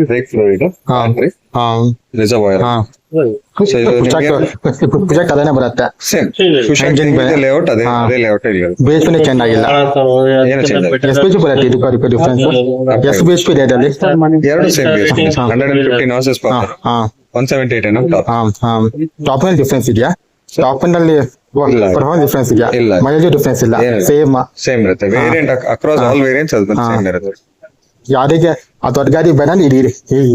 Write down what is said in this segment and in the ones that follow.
Break fluid, battery, reservoir. Kushaq ಅದೇನೆ ಬರುತ್ತೆ. Same layout ಅದೇ ಲೇಔಟ್ ಇರೋದು. ಬೇಸ್ ಪಿ ಚೇಂಜ್ ಆಗಿಲ್ಲ. ಏನು ಚೇಂಜ್ ಆಗಿಲ್ಲ. ಎಸ್ ಬಿ ಬರುತ್ತೆ ಇದಕ್ಕೆ difference. S B H P ಇದೆ ಅದರಲ್ಲಿ. ಎರಡು ಸೇಮ್ 115 ನಾಸಸ್ ಪವರ್, 178 ಎನ್ಎಂ ಟಾಪ್. ಟಾಪ್ ನಲ್ಲಿ ಡಿಫ್ರೆನ್ಸ್ ಇದೆಯಾ? ಟಾಪ್ ನಲ್ಲಿ ಪರ್ಫಾರ್ಮೆನ್ಸ್ ಡಿಫ್ರೆನ್ಸ್ ಇದೆಯಾ? ಇಲ್ಲ. ಮೈಲೇಜ್ ಡಿಫ್ರೆನ್ಸ್ ಇಲ್ಲ, ಸೇಮ್ ಇರುತ್ತೆ. ವೇರಿಯಂಟ್ ಅಕ್ರಾಸ್ ಆಲ್ ವೇರಿಯಂಟ್ಸ್ ಅದು ಸೇಮ್ ಇರುತ್ತೆ. ಯಾರಿಗೆ ಆ ದೊಡ್ಡ ಗಾಡಿ ಬೇಡ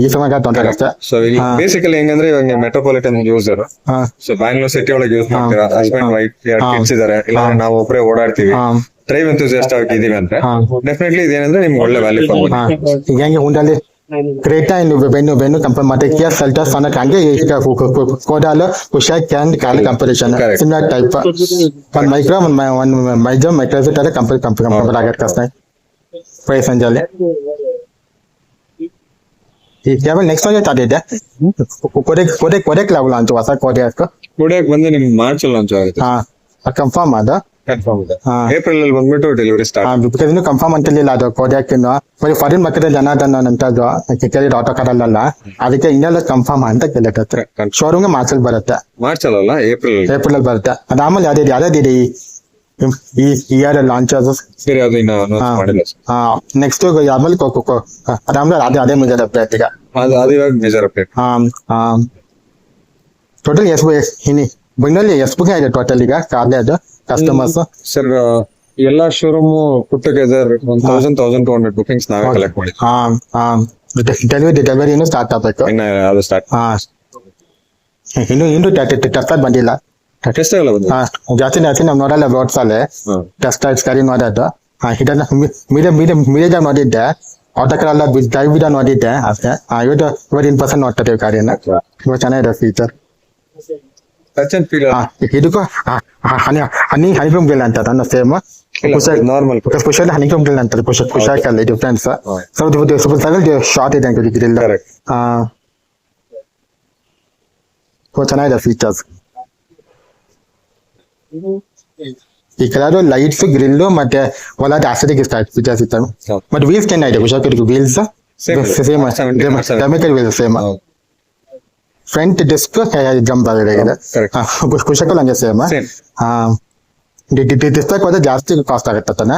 ಈ ಸಮಯ ತೊಂದರೆ ಅಷ್ಟೇ. ಸೊ ಇಲ್ಲಿ ಬೇಸಿಕಲಿ ಹೆಂಗಂದ್ರೆ ಇವಾಗ metropolitan user, so Bangalore city ಒಳಗೆ ಯೂಸ್ ಮಾಡ್ತೀರಾ, ಹಸ್ಬೆಂಡ್ ವೈಫ್ ಕಿಡ್ಸ್ ಇದಾರೆ, ಇಲ್ಲ ನಾವು ಒಬ್ಬರೇ ಓಡಾಡ್ತೀವಿ, ಡ್ರೈವ್ ಎಂಥೂಸಿಯಾಸ್ಟ್ ಆಗಿದೀವಿ ಅಂದ್ರೆ ಡೆಫಿನೆಟ್ಲಿ ಇದೇನಂದ್ರೆ ನಿಮ್ಗೆ ಒಳ್ಳೆ ವ್ಯಾಲ್ಯೂ ಫಾರ್ ಮನಿ. ಈಗ ಹೆಂಗೆ ಹುಂಡಲ್ಲಿ ಕ್ರೇಟಾ ಬೆನ್ನು ಕಂಪೇರ್ ಮಾಡಿ ಕಿಯಾ ಸೆಲ್ಟಾಸ್ ಅನ್ನೋಕೆ ಹಂಗೆ ಈಗ ಕೋಡಾಲು Kushaq can call comparison similar type ಒಂದು ಮೈಕ್ರೋ ಒಂದು ಮೈಜೋ ಮೈಕ್ರೋಸಿಟ್ ಅದೇ ಕಂಪೇರ್ ಆಗತ್ತೆ ಕಷ್ಟ ಪ್ರೈಸ್ ಅಂಜಲ್ಲಿ. ಈ ಕೇವಲ ನೆಕ್ಸ್ಟ್ ಒಳಗೆ ತಾದಿದೆ ಕೊಡೆಕ್ ಲೆವೆಲ್ ಅಂತ ಹೊಸ ಕೊಡೆಕ್ ಬಂದು ನಿಮ್ಗೆ ಮಾರ್ಚ್ ಅಲ್ಲಿ ಲಾಂಚ್ ಆಗುತ್ತೆ. ಕನ್ಫರ್ಮ್ ಅದು ಕನ್ಫರ್ಮ್ ಇದೆ. ಏಪ್ರಿಲ್ ಅಲ್ಲಿ ಬಂದ್ಬಿಟ್ಟು ಡೆಲಿವರಿ ಸ್ಟಾರ್ಟ್. ಬಿಕಾಸ್ ಇನ್ನು ಕನ್ಫರ್ಮ್ ಅಂತಿರ್ಲಿಲ್ಲ ಅದು ಕೋಡ್ಯಾಕ್ ಇನ್ನು ಬರೀ ಫಾರಿನ್ ಮಾರ್ಕೆಟ್ ಜನಾರ್ದನ್ ಅಂತದ್ದು ಕೇಳಿದ ಆಟೋ ಕಾರಲ್ಲ, ಅದಕ್ಕೆ ಇನ್ನೆಲ್ಲ ಕನ್ಫರ್ಮ್ ಅಂತ ಕೇಳಿದ್ರೆ ಶೋರೂಮ್ಗೆ ಮಾರ್ಚ್ ಅಲ್ಲಿ ಬರುತ್ತೆ. ಮಾರ್ಚ್ ಅಲ್ಲ, ಏಪ್ರಿಲ್ ಅಲ್ಲಿ ಬರುತ್ತೆ. ಅದಾದ್ಮೇಲೆ ಯಾವ್ದಿದೆ ಈ ಇಯರ್ ಲಾಂಚ್ ಅದು ಸರಿ, ಅದು ಇನ್ನು ಮಾಡಿಲ್ಲ. ನೆಕ್ಸ್ಟ್ ಆಮೇಲೆ ಅದಾದ್ಮೇಲೆ ಅದೇ ಮೇಜರ್ ಅಪ್ಡೇಟ್ ಈಗ ಅದು ಇವಾಗ ಮೇಜರ್ ಅಪ್ಡೇಟ್. ಟೋಟಲ್ ಬೆಂಗಳೂರಲ್ಲಿ ಎಷ್ಟು ಬುಕಿಂಗ್ ಆಗಿದೆ ಟೋಟಲ್ ಈಗ ಕಾರ್ಲೆ ಅದು ಕಸ್ಟಮರ್ಸ್? ಸರ್ ಎಲ್ಲಾ ಶೋರೂಮ್ ಪುಟ್ ಟುಗೆದರ್ 1200 ಬುಕಿಂಗ್ಸ್ ನಾವೇ ಕಲೆಕ್ಟ್ ಮಾಡಿದ್ವಿ. ಡೆಲಿವರಿ ಇನ್ನು ಸ್ಟಾರ್ಟ್ ಆಗ್ಬೇಕು. ಅದು ಸ್ಟಾರ್ಟ್ ಇನ್ನು ಟೆಸ್ಟ್ ಬಂದಿಲ್ಲ. ಟೆಸ್ಟ್ ಎಲ್ಲ ಜಾಸ್ತಿ ನಾವು ನೋಡಲ್ಲ ರೋಡ್ಸ್ ಅಲ್ಲಿ ಟೆಸ್ಟ್ ಗಾಡಿ ನೋಡೋದು. ಮೀಡಿಯಂ ನೋಡಿದ್ದೆ, ಆಟೋಕಾರೆಲ್ಲ ಡ್ರೈವ್ ವಿಡಿಯೋ ನೋಡಿದ್ದೆ ಅಷ್ಟೇ. ಇವತ್ತು ಇನ್ ನೋಡ್ತಾರೆ ಗಾಡಿನ. ಇವಾಗ ಚೆನ್ನಾಗಿದೆ ಫೀಚರ್. ಇದಕ್ಕೂ ಹನಿಕ್ರಮ್ ಗ್ರಿಲ್ ಅಂತ ನನ್ನ same normal Kushaq honeycomb grill ಅಂತಾರೆ. ಕುಶಾಕಲ್ಲಿ ಡಿಫ್ರೆನ್ಸ್ ಶಾರ್ಟ್ ಇದೆ ಗ್ರಿಲ್. ಚೆನ್ನಾಗಿದೆ ಫೀಚರ್ಸ್. ಈ ಕಲರ್ ಲೈಟ್ಸ್ ಗ್ರಿಲ್ ಮತ್ತೆ ಒಳಗೆ ಆಸ್ಟೆಟಿಕ್ ಫೀಚರ್ಸ್ ಇತ್ತು. ಮತ್ತೆ ವೀಲ್ಸ್ ಚೆನ್ನಾಗಿದೆ ಕುಶಾಕಿ wheels same wheels same. Front disc jump ಆಗಿದೆ ಕುಶಕಲ್ ಹಂಗೆ ಸೇಮ್. ಡಿಸ್ಕ್ ಹೋದ್ರೆ ಜಾಸ್ತಿ ಕಾಸ್ಟ್ ಆಗುತ್ತೆ ತಾನೆ.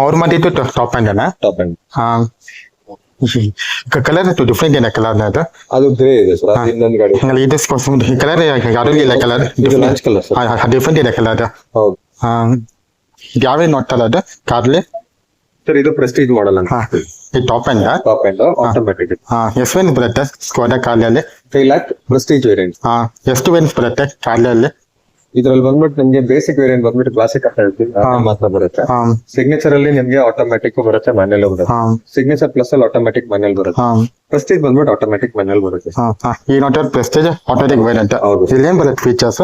ಅವ್ರ ಮಾಡಿದ್ದು ಟಾಪ್ ಎಂಡ್ ಅಲ್ಲ. ಕಲರ್ ಡಿಫ್ರೆಂಟ್ ಏನ ಕಲರ್ ಅದು ಗ್ರೇ ಇದೆ ಸರ್. ಇನ್ನೊಂದು ಗಾಡಿ ಕಲರ್ ಯಾರು ಇಲ್ಲ, ಕಲರ್ ಡಿಫ್ರೆಂಟ್ ಇದೆ ಕಲರ್. ಹೌದು. ಯಾವೇ ನೋಡ್ತಲ್ಲ ಅದು ಕಾರ್ಲೆ ಸರ್? ಇದು ಪ್ರೆಸ್ಟೀಜ್ ಮಾಡೆಲ್ ಅಂತ. ಈ ಟಾಪ್ ಎಂಡ್ ಆಟೋಮ್ಯಾಟಿಕ್. ಎಷ್ಟು ವೇರಿಯಂಟ್ ಬರುತ್ತೆ ಸ್ಕೋಡಾ ಕಾರ್ಲೆಯಲ್ಲಿ? 5 lakh Prestige variant. ಎಷ್ಟು ವೇರಿಯಂಟ್ ಬರುತ್ತೆ ಕಾರ್ಲೆಯಲ್ಲಿ? ಇದ್ರಲ್ಲಿ ಬಂದ್ಬಿಟ್ಟು ನಿಮ್ಗೆ ಬೇಸಿಕ್ ವೇರಿಯಂಟ್ ಬಂದ್ಬಿಟ್ಟು ಕ್ಲಾಸಿಕ್ ಅಂತ ಹೇಳ್ತೀವಿ, ಮಾತ್ರ ಬರುತ್ತೆ. ಸಿಗ್ನೇಚರ್ ಅಲ್ಲಿ ನಿಮ್ಗೆ ಆಟೋಮ್ಯಾಟಿಕ್ ಬರುತ್ತೆ, ಮ್ಯಾನ್ಯಲ್ ಬರುತ್ತೆ. ಸಿಗ್ನೇಚರ್ ಪ್ಲಸ್ ಅಲ್ಲಿ ಆಟೋಮ್ಯಾಟಿಕ್ ಮ್ಯಾನ್ಯಲ್ ಬರುತ್ತೆ. ಪ್ರೆಸ್ಟೀಜ್ ಬಂದ್ಬಿಟ್ಟು ಆಟೋಮ್ಯಾಟಿಕ್ ಮ್ಯಾನ್ಯಲ್ ಬರುತ್ತೆ. ಈ ನೋಟ್ ಪ್ರೆಸ್ಟೀಜ್ ಆಟೋಮ್ಯಾಟಿಕ್ ವೇರಿಯಂಟ್. ಇಲ್ಲಿ ಏನ್ ಬರುತ್ತೆ ಫೀಚರ್ಸ್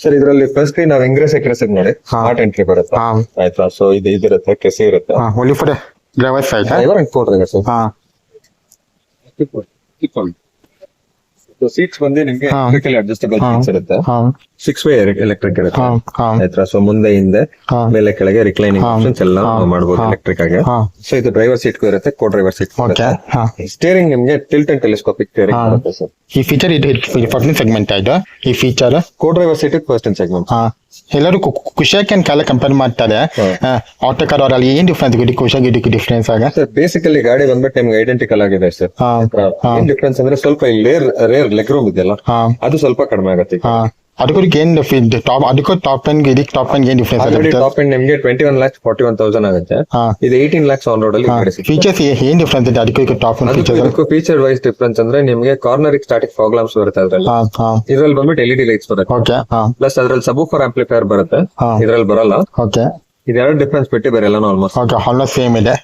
ಸರ್? ಇದರಲ್ಲಿ ಫಸ್ಟ್ ನಾವು ಇಂಗ್ರೆಸ್ ಎಕ್ರೆಸ್ ನೋಡಿ ಸ್ಮಾರ್ಟ್ ಎಂಟ್ರಿ ಬರುತ್ತೆ, ಆಯ್ತಾ? ಸೊ ಇದಿರುತ್ತೆ, ಕೆಸಿ ಇರುತ್ತೆ. Only for driver side seats ಬಂದು ನಿಮ್ಗೆ ಎಲೆಕ್ಟ್ರಿಕಲ್ ಅಡ್ಜಸ್ಟಬಲ್ ಸೀಟ್ಸ್ ಇರುತ್ತೆ. 6 way ಎಲೆಕ್ಟ್ರಿಕ್ ಇರುತ್ತೆ, ಆಯ್ತಾ? ಸೊ ಮುಂದೆ ಹಿಂದೆ ಮೇಲೆ ಕೆಳಗೆ ರಿಕ್ಲೈನಿಂಗ್ ಆಪ್ಷನ್ಸ್ ಎಲ್ಲ ಮಾಡಬಹುದು ಎಲೆಕ್ಟ್ರಿಕ್ ಆಗಿ. ಸೊ ಇದು ಡ್ರೈವರ್ ಸೀಟ್ ಇರುತ್ತೆ, ಕೋ ಡ್ರೈವರ್ ಸೀಟ್. ಸ್ಟೇರಿಂಗ್ ನಿಮ್ಗೆ ಟಿಲ್ಟ್ ಅಂಡ್ ಟೆಲಿಸ್ಕೋಪಿಕ್ ಸ್ಟೇರಿಂಗ್ ಬರುತ್ತೆ ಸರ್. ಈ ಫೀಚರ್ ಫಸ್ಟ್ ಸೆಗ್ಮೆಂಟ್ ಆಯ್ತು. ಈ feature co driver seat first segment. ಎಲ್ಲರೂ ಕುಶಾಕ್ ಅಂಡ್ ಕಾಲ ಕಂಪೇರ್ ಮಾಡ್ತಾರೆ. ಆಟೋ ಕಾರ್ ಅವರಲ್ಲಿ ಏನ್ ಡಿಫ್ರೆನ್ಸ್ ಕುಶಾಕ್ ಇದಕ್ಕೆ ಡಿಫ್ರೆನ್ಸ್ ಆಗ? ಸರ್ ಬೇಸಿಕಲಿ ಗಾಡಿ ಬಂದ್ಬಿಟ್ಟು ನಿಮ್ಗೆ ಐಡೆಂಟಿಕಲ್ ಆಗಿದೆ ಸರ್. ಏನ್ ಡಿಫ್ರೆನ್ಸ್ ಅಂದ್ರೆ ಸ್ವಲ್ಪ ರೇರ್ ಲೆಗ್ ರೂಮ್ ಇದೆಯಲ್ಲ, ಅದು ಸ್ವಲ್ಪ ಕಡಿಮೆ ಆಗುತ್ತೆ. ಅದಕ್ಕೂ ಏನ್ ಅದಕ್ಕೂ ಟಾಪ್ ಎಂಡ್ ಇದಕ್ಕೆ ಟಾಪ್ ಎಂಡ್ ಏನ್ ಡಿಫ್ರೆನ್ಸ್ ಆಗುತ್ತೆ? ಟಾಪ್ ಎಂಡ್ ನಿಮ್ಗೆ 21,41,000 ಆಗುತ್ತೆ. ಇದು 18 lakhs ಆನ್ ರೋಡ್ ಅಲ್ಲಿ. ಫೀಚರ್ಸ್ ಏನ್ ಡಿಫ್ರೆನ್ಸ್ ಇದೆ ಅದಕ್ಕೂ top end features? Feature wise difference ಅಂದ್ರೆ ನಿಮ್ಗೆ ಕಾರ್ನರ್ ಸ್ಟಾಟಿಕ್ ಫಾಗ್ ಲ್ಯಾಂಪ್ಸ್ ಬರುತ್ತೆ ಅದ್ರಲ್ಲಿ. ಇದ್ರಲ್ಲಿ ಬಂದ್ಬಿಟ್ಟು LED ಲೈಟ್ಸ್ ಬರುತ್ತೆ. ಪ್ಲಸ್ ಅದ್ರಲ್ಲಿ ಸಬೂಫರ್ ಆಂಪ್ಲಿಫೈರ್ ಬರುತ್ತೆ, ಇದ್ರಲ್ಲಿ ಬರಲ್ಲ. ಇದೆರಡು ಡಿಫ್ರೆನ್ಸ್ ಬಿಟ್ಟು ಬೇರೆ ಎಲ್ಲಾನು ಆಲ್ಮೋಸ್ಟ್ ಸೇಮ್ ಇದೆ.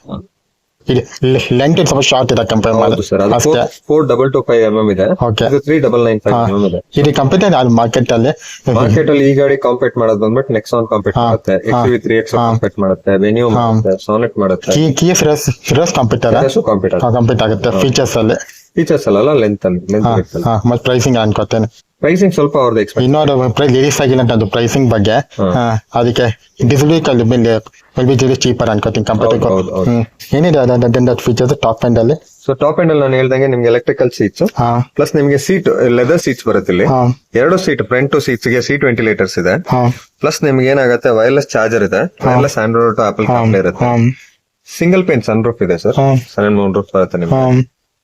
ಲೆಂತ್ ಸ್ವಲ್ಪ ಶಾರ್ಟ್ ಇದೆ ಕಂಪೇರ್ ಮಾಡಿ ಸರ್. ಅದು 4.225 mm ಇದೆ, ಇದು 3.995 mm ಇದೆ. ಇದು ಕಂಪೇರ್ ಮಾರ್ಕೆಟ್ ಅಲ್ಲಿ ಈ ಗಾಡಿ ಕಾಂಪೀಟ್ ಮಾಡೋದು ಬಂದ್ಬಿಟ್ಟು ನೆಕ್ಸಾನ್ ಕಾಂಪೀಟ್ ಮಾಡುತ್ತೆ, XUV3X ಕಾಂಪೀಟ್ ಮಾಡುತ್ತೆ, ವೆನ್ಯೂ ಮಾಡುತ್ತೆ, ಸಾನೆಟ್ ಮಾಡುತ್ತೆ. ಕಿಯಾ ಸಿರೋಸ್ ಕಾಂಪೀಟ್ ಆಗುತ್ತೆ ಫೀಚರ್ಸ್ ಅಲ್ಲಿ. ಫೀಚರ್ಸ್ ಅಲ್ಲ, ಲೆಂತ್ ಮತ್ತೆ ಪ್ರೈಸಿಂಗ್ ಅನ್ಕೋತೇನೆ. ಪ್ರೈಸಿಂಗ್ ಸ್ವಲ್ಪ ಅವ್ರದ್ದು ಎಕ್ಸ್ಪೆಕ್ಟ್. ಇನ್ನೊಂದು ಪ್ರೈಸ್ ರಿಲೀಸ್ ಆಗಿಲ್ಲ ಅಂತ ಅದು ಪ್ರೈಸಿಂಗ್ ಬಗ್ಗೆ. ಅದಕ್ಕೆ ದಿಸ್ ವೀಕ್ ಅಲ್ಲಿ ವಿಲ್ ಚೀಪರ್ ಅನ್ಕೋತೀನಿ ಕಂಪೇರ್. ಏನಿದೆ ಅದನ್ನ ಫೀಚರ್ಸ್ ಟಾಪ್ ಎಂಡ್ ಅಲ್ಲಿ? ಸೊ ಟಾಪ್ ಎಂಡ್ ಅಲ್ಲಿ ನಾನು ಹೇಳ್ದಂಗೆ ನಿಮ್ಗೆ ಎಲೆಕ್ಟ್ರಿಕಲ್ ಸೀಟ್ಸ್ ಪ್ಲಸ್ ನಿಮ್ಗೆ ಸೀಟ್ ಲೆದರ್ ಸೀಟ್ಸ್ ಬರುತ್ತೆ ಇಲ್ಲಿ. 2 ಸೀಟ್ ಫ್ರಂಟ್ ಸೀಟ್ಸ್ ಗೆ ಸೀಟ್ ವೆಂಟಿಲೇಟರ್ಸ್ ಇದೆ. ಪ್ಲಸ್ ನಿಮ್ಗೆ ಏನಾಗುತ್ತೆ ವೈರ್ಲೆಸ್ ಚಾರ್ಜರ್ ಇದೆ, wireless Android to Apple CarPlay ಇರುತ್ತೆ. ಸಿಂಗಲ್ ಪೇನ್ ಸನ್ ರೂಫ್ ಇದೆ ಸರ್, ಸನ್ ಮೂನ್ ರೂಫ್ ಬರುತ್ತೆ ನಿಮ್ಗೆ.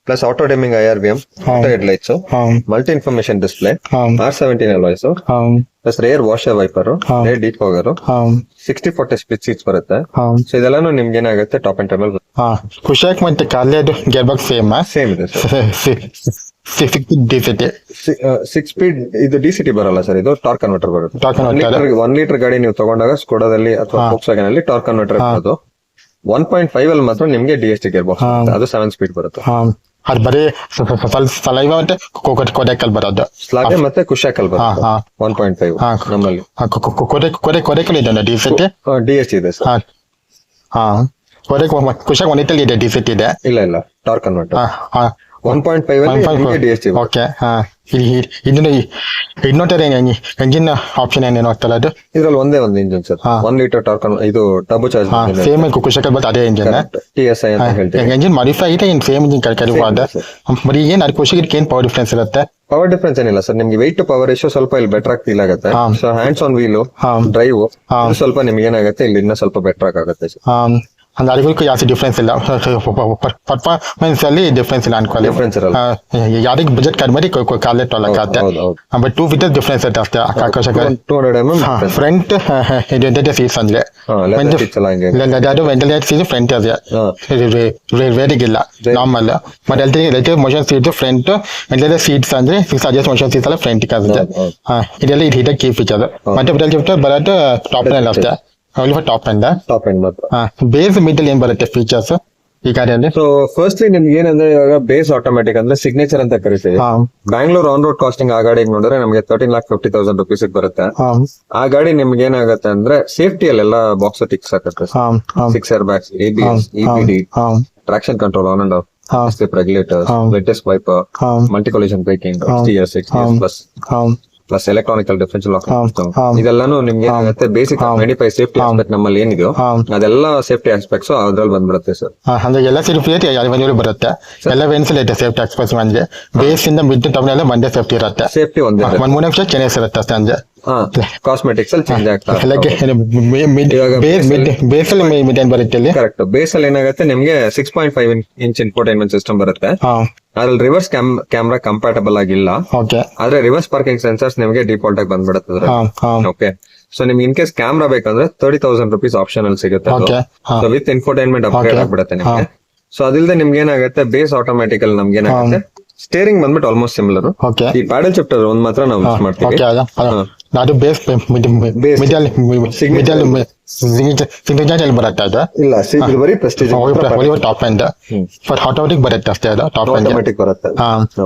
Plus auto dimming IRVM, auto head lights, multi information display, R17 alloys, plus rear washer wiper, rear defogger, 60/40 split seats ಬರುತ್ತೆ. So ಇದೆಲ್ಲಾನು ನಿಮ್ಗೆ ಏನಾಗುತ್ತೆ top end ಟರ್ಮಲ್. Kushaq ಮತ್ತೆ ಕಾರ್ಲಿಯದು ಗೇರ್ ಬಾಕ್ಸ್ ಸೇಮ್ ಇದೆ ಸಿಕ್ಸ್ ಸ್ಪೀಡ್. ಇದು DCT ಬರಲ್ಲ ಸರ್, ಇದು ಟಾರ್ಕ್ ಕನ್ವರ್ಟರ್ ಬರುತ್ತೆ. 1 ಲೀಟರ್ ಗಾಡಿ ನೀವು ತಗೊಂಡಾಗ ಸ್ಕೋಡಾದಲ್ಲಿ ಅಥವಾ ಫೋಕ್ಸ್ವ್ಯಾಗನ್ ಅಲ್ಲಿ ಟಾರ್ಕ್ ಕನ್ವರ್ಟರ್ ಇರೋದು. 1.5 ಅಲ್ಲಿ ಮಾತ್ರ ನಿಮ್ಗೆ DST ಗೇರ್ ಬಾಕ್ಸ್, ಅದು 7 ಸ್ಪೀಡ್ ಬರುತ್ತೆ. ಅದು ಬರೀ ಸಲೈವ ಮತ್ತೆ ಕೊಡೆಕಲ್ ಬರೋದು, ಸ್ಲಾಗೆ ಮತ್ತೆ ಕುಶಾಕಲ್ ಬರುತ್ತೆ. 1.5 ನಮ್ಮಲ್ಲಿ ಕೊಡೆಕಲ್ ಇದೆ DST ಇದೆ ಸರ್. ಕುಶಾಕ್ ಒಂದಿತ್ತಲ್ಲಿ ಇದೆ DCT ಇದೆ. ಇಲ್ಲ ಟಾರ್ಕ್ ಕನ್ವರ್ಟರ್ 1.5 ಅಲ್ಲಿ DST. ಓಕೆ. ಇನ್ನೊಂದು ಎಂಜಿನ್ ಆಪ್ಷನ್ ಏನೇನು ಆಗ್ತಲ್ಲ ಅದು? ಇದ್ರಲ್ಲಿ ಒಂದೇ ಒಂದು ಇಂಜಿನ್ ಸರ್, 1 ಲೀಟರ್ ಟಾರ್ಕ್, ಇದು ಟರ್ಬೋ ಚಾರ್ಜ್ ಸೇಮ್ ಕುಶಾಕಲ್ ಬಟ್ ಅದೇ ಇಂಜಿನ್ TSI ಅಂತ ಹೇಳ್ತೀವಿ. ಎಂಜಿನ್ ಮಾಡಿಫೈ ಇದೆ, ಇನ್ ಸೇಮ್ ಇಂಜಿನ್ ಕರಿಬಹುದು. ಬರೀ ಏನ್ ಅದು ಕುಶಾಕ್ ಏನ್ ಪವರ್ ಡಿಫ್ರೆನ್ಸ್ ಇರುತ್ತೆ? ಪವರ್ ಡಿಫ್ರೆನ್ಸ್ ಏನಿಲ್ಲ ಸರ್, ನಿಮ್ಗೆ ವೆಯ್ಟ್ ಟು ಪವರ್ ರೇಷಿಯೋ ಸ್ವಲ್ಪ ಇಲ್ಲಿ ಬೆಟರ್ ಆಗಿ ಫೀಲ್ ಆಗುತ್ತೆ. So hands on wheel drive ಸ್ವಲ್ಪ ನಿಮ್ಗೆ ಏನಾಗುತ್ತೆ ಇಲ್ಲಿ ಇನ್ನ ಸ್ವಲ್ಪ ಬೆಟರ್ ಆಗುತ್ತೆ ಸರ್. ಅಂದ್ರೆ ಅದಕ್ಕೂ ಜಾಸ್ತಿ ಡಿಫ್ರೆನ್ಸ್ ಇಲ್ಲ, ಪರ್ಫಾರ್ಮೆನ್ಸ್ ಅಲ್ಲಿ ಡಿಫ್ರೆನ್ಸ್ ಇಲ್ಲ ಅನ್ಕೊಳ್ಳಿ. ಡಿಫ್ರೆನ್ಸ್ ಇರಲ್ಲ, ಯಾರಿಗೆ ಬಜೆಟ್ ಕಡಿಮೆ ಕಾಲೇ ತೊಳಕಾಗುತ್ತೆ. ಬಟ್ 2 ಫೀಚರ್ಸ್ ಡಿಫ್ರೆನ್ಸ್ ಐತೆ ಅಷ್ಟೇ. 200 mm ಫ್ರಂಟ್ ಸೀಟ್ಸ್ ಅಂದ್ರೆ ಅದು ವೆಂಟಿಲೇಟರ್ ಸೀಟ್ ಫ್ರಂಟ್ ಅದೇ ವೇರಿಗಿಲ್ಲ ನಾರ್ಮಲ್. ಮತ್ತೆ electric motion seat front ventilator seats ಅಂದ್ರೆ 6 ಅಡ್ಜಸ್ಟ್ ಮೋಷನ್ ಸೀಟ್ಸ್ ಎಲ್ಲ ಫ್ರಂಟ್ ಆಗುತ್ತೆ. ಇದೆಲ್ಲ ಇದು ಕೀ ಫೀಚರ್. ಮತ್ತೆ ಬರೋದು ಟಾಪ್ ನಲ್ಲಿ ಅಷ್ಟೇ, ಟಾಪ್ ಎಂಡ್ ಮಾತ್ರ. ಬೇಸ್ ಮಿಡಲ್ ಏನ್ ಬರುತ್ತೆ ಫೀಚರ್ಸ್ ಈ ಗಾಡಿಯಲ್ಲಿ? ಸೊ ಫಸ್ಟ್ಲಿ ನಿಮ್ಗೆ ಏನಂದ್ರೆ ಇವಾಗ ಬೇಸ್ ಆಟೋಮೆಟಿಕ್ ಅಂದ್ರೆ ಸಿಗ್ನೇಚರ್ ಅಂತ ಕರಿತೀವಿ. ಬ್ಯಾಂಗ್ಳೂರ್ ಆನ್ ರೋಡ್ ಕಾಸ್ಟಿಂಗ್ ಆ ಗಾಡಿಗೆ ನೋಡಿದ್ರೆ ನಮಗೆ 13,50,000 ರೂಪೀಸ್ ಬರುತ್ತೆ. ಆ ಗಾಡಿ ನಿಮ್ಗೆ ಏನಾಗುತ್ತೆ ಅಂದ್ರೆ ಸೇಫ್ಟಿಯಲ್ಲೆಲ್ಲ ಬಾಕ್ಸ್ ಟಿಕ್ಸ್ ಹಾಕುತ್ತೆ. 6 air bags, ABS, EPD, traction control, on and off, slip regulators, latest wiper, multi collision braking, 6 plus electronical differential locking. ಇದೆಲ್ಲಾನು ನಿಮ್ಗೆ ಏನಾಗುತ್ತೆ ಬೇಸಿಕ್ 95 ಸೇಫ್ಟಿ ಆಸ್ಪೆಕ್ಟ್ ನಮ್ಮಲ್ಲಿ ಏನಿದೆಯೋ ಅದೆಲ್ಲ ಸೇಫ್ಟಿ ಆಸ್ಪೆಕ್ಟ್ಸ್ ಅದ್ರಲ್ಲಿ ಬಂದ್ಬಿಡುತ್ತೆ ಸರ್. ಅಂದ್ರೆ ಎಲ್ಲ ಸೇಫ್ಟಿ ಬರುತ್ತೆ, ಎಲ್ಲ ವೆನ್ಸಿಲೇಟ್ ಸೇಫ್ಟಿ ಆಸ್ಪೆಕ್ಟ್ಸ್ ಬಂದ್ರೆ ಬೇಸ್ ಇಂದ ಮಿಡ್ ಟೌನ್ ಎಲ್ಲ ಒಂದೇ ಸೇಫ್ಟಿ ಇರುತ್ತೆ. ಸೇಫ್ಟಿ ಒಂದೇ 3 ನಿಮಿಷ ಚೇಂಜ್ ಇರುತ್ತೆ ಅಷ್ಟೇ. ಅಂದ್ರೆ ಕಾಸ್ಮೆಟಿಕ್ಸ್ ಅಲ್ಲಿ ಚೇಂಜ್ ಆಗ್ತದೆ. ಬೇಸಲ್ಲಿ ಮಿಡ್ ಬರುತ್ತೆ ಇಲ್ಲಿ. ಕರೆಕ್ಟ್. ಬೇಸ್ ಅಲ್ಲಿ ಏನಾಗುತ್ತೆ ನಿಮ್ಗೆ 6.5 ಇಂಚ್ ಇನ್ಫೋಟೈನ್ಮೆಂಟ್ ಸಿಸ್ಟಮ್ ಬರುತ್ತೆ. ಅದ್ರಲ್ಲಿ ರಿವರ್ಸ್ ಕ್ಯಾಮ್ರಾ ಕಂಪ್ಯಾಟಬಲ್ ಆಗಿಲ್ಲ, ಆದ್ರೆ ರಿವರ್ಸ್ ಪಾರ್ಕಿಂಗ್ ಸೆನ್ಸರ್ಸ್ ನಿಮಗೆ ಡಿಫಾಲ್ಟ್ ಆಗಿ ಬಂದ್ಬಿಡುತ್ತೆ. ಓಕೆ. ಸೊ ನಿಮ್ಗೆ ಇನ್ ಕೇಸ್ ಕ್ಯಾಮ್ರಾ ಬೇಕಂದ್ರೆ 30,000 ರೂಪೀಸ್ ಆಪ್ಷನ್ ಅಲ್ಲಿ ಸಿಗುತ್ತೆ. ವಿತ್ ಇನ್ಫೋಟೈನ್ಮೆಂಟ್ ಅಪ್ಗ್ರೇಡ್ ಆಗ್ಬಿಡುತ್ತೆ ನಿಮ್ಗೆ. ಸೊ ಅದಿಲ್ಲದೆ ನಿಮ್ಗೆ ಏನಾಗುತ್ತೆ ಬೇಸ್ ಆಟೋಮ್ಯಾಟಿಕ್ ಅಲ್ಲಿ ನಮ್ಗೆ ಏನಾಗುತ್ತೆ ಸ್ಟೇರಿಂಗ್ ಬಂದ್ಬಿಟ್ಟು ಆಲ್ಮೋಸ್ಟ್ ಸಿಮಿಲರ್. ಈ ಪ್ಯಾಡಲ್ ಶಿಫ್ಟರ್ ಒಂದ್ ಮಾತ್ರ ನಾವು ಯೂಸ್ ಮಾಡ್ತೀವಿ. ಅದು ಬೇಸ್ ಸಿಗ್ನೇಚರ್ ಬರುತ್ತೆ ಅದು. ಇಲ್ಲ, ಬರೀ Prestige top end for automatic ಬರುತ್ತೆ ಅಷ್ಟೇ. ಅದು ಟಾಪ್ ಆಟೋಮೆಟಿಕ್ ಬರುತ್ತೆ.